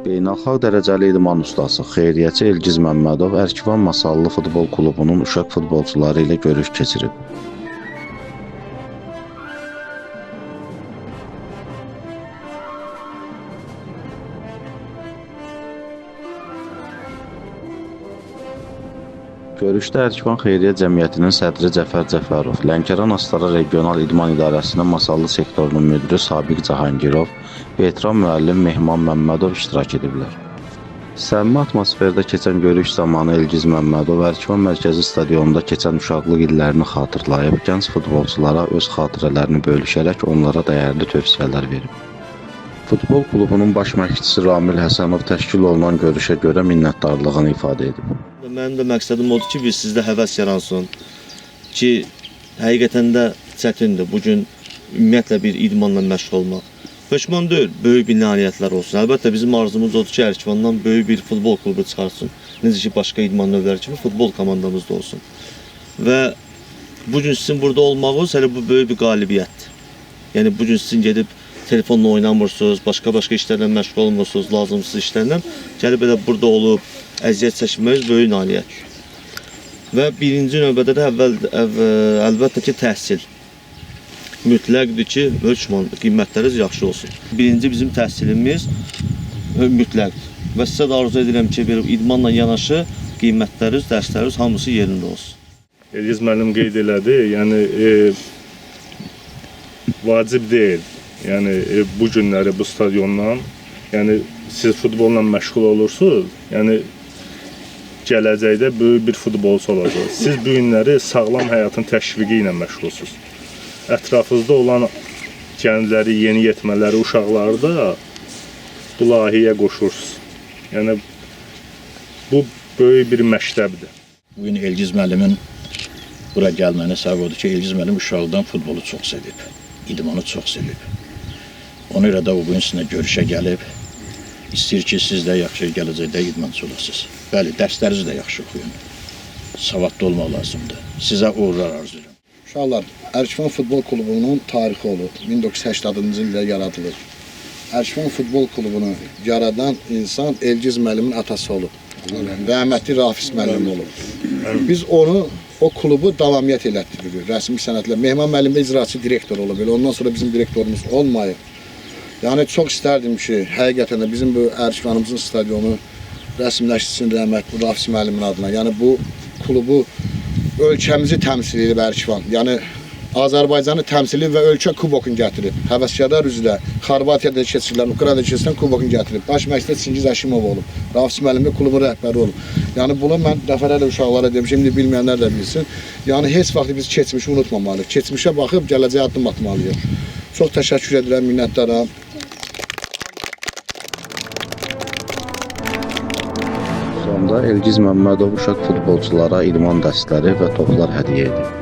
Beynəlxalq dərəcəli idman ustası, xeyriyyəçi Elgiz Məmmədov Ərkivan Masallı Futbol Klubunun uşaq futbolçuları ilə görüş keçirib. Görüşdə Ərkivan Xeyriyyə Cəmiyyətinin sədri Cəfər Cəfərov, Lənkəran Astara Regional İdman İdarəsinin Masallı sektorunun müdiri Sabiq Cahangirov, veteran müəllim Mehman Məmmədov iştirak ediblər. Səmimi atmosferdə keçən görüş zamanı Elgiz Məmmədov Ərkivan Mərkəzi Stadionunda keçən uşaqlıq illərini xatırlayıb, gənc futbolçulara öz xatirələrini bölüşərək onlara dəyərli tövsiyələr verib. Futbol klubunun baş məşqçisi Ramil Həsənov təşkil olunan görüşə görə minnətdarlığını ifadə edib. Mənim də məqsədim odur ki, biz sizdə həvəs yaransın ki, həqiqətən də çətindir bugün ümumiyyətlə bir idmanla məşğul olmaq. Peşman deyil, böyük bir nailiyyətlər olsun. Əlbəttə bizim arzumuz odur ki, Ərkivandan böyük bir futbol klubu çıxarsın. Necə ki, başqa idman növləri kimi futbol komandamız da olsun. Və bugün sizin burada olmağınız hələ bu böyük bir qalibiyyətdir. Yəni bugün sizin gedib telefonla oynamırsınız, başqa işlərlə məşğul olmursunuz, lazımsız işlərlə. Gəlib elə burada olub, əziyyət çəkməyiz böyük nailiyyət. Və birinci növbədə də əlbəttə ki, təhsil. Mütləqdir ki, hökman qiymətləriniz yaxşı olsun. Birinci bizim təhsilimiz mütləqdir. Və sizə də arzu edirəm ki, idmanla yanaşı qiymətləriniz, dərsləriniz hamısı yerində olsun. Elgiz müəllim qeyd elədi, yəni vacib deyil. Yəni bu günləri bu stadiondan, yəni siz futbolla məşğul olursunuz, yəni gələcəkdə böyük bir futbolçu olacaqsınız. Siz bu günləri sağlam həyatın təşviqi ilə məşğulsunuz. Ətrafınızda olan gəncləri, yeni yetmələri, uşaqları da bu layihəyə qoşursunuz. Yəni bu böyük bir məktəbdir. Bugün Elgiz müəllimin bura gəlməyinə səbəb odur ki, Elgiz müəllim uşaqdan futbolu çox sevib, idmanı çox sevib. Ona görə də o bugün sizinlə görüşə gəlib, istəyir ki, siz də yaxşı gələcəkdə idmançı olasınız. Bəli, dərslərinizi də yaxşı oxuyun. Savadlı olmaq lazımdır. Sizə uğurlar arzulayıram. Uşaqlar, Ərkivan Futbol Klubunun tarixi olub. 1980-cı ildə yaradılır. Ərkivan Futbol Klubunu yaradan insan Elgiz müəllimin atası olub. Rəhmətli Rafiz müəllim olub. Biz onu, o klubu davamiyyət elətdiririk, rəsmi sənətlə. Mehman müəllim də icraçı direktor olub. Ondan sonra bizim direktorumuz olmayıb. Yəni, çox istərdim ki, həqiqətən də bizim bu Ərkivanımızın stadionu rəsmiləşdirsin rəhmətli Rafiz müəllimin adına. Yəni, bu klubu ölkəmizi təmsil edib Ərkivan. Yəni, Azərbaycanı təmsil edib və ölkə kubokunu gətirib. Həvəskadar üzrə Xorvatiyada keçirilən, Ukraynada keçirilən kubokunu gətirib. Baş məşqçi Çingiz Əşimov olub. Rafiz müəllim də klubun rəhbəri olub. Yəni, bunu mən dəfələrlə uşaqlara demişim, indi bilməyənlər də bilsin. Yəni, heç vaxt biz keçmişi unutmamalıyıq. Keçmişə baxıb gələcəyə addım atmalıyıq. Çox təşəkkür edirəm, minnətdaram. Sonda Elgiz Məmmədov uşaq futbolçulara idman dərsləri və toplar hədiyyə edib.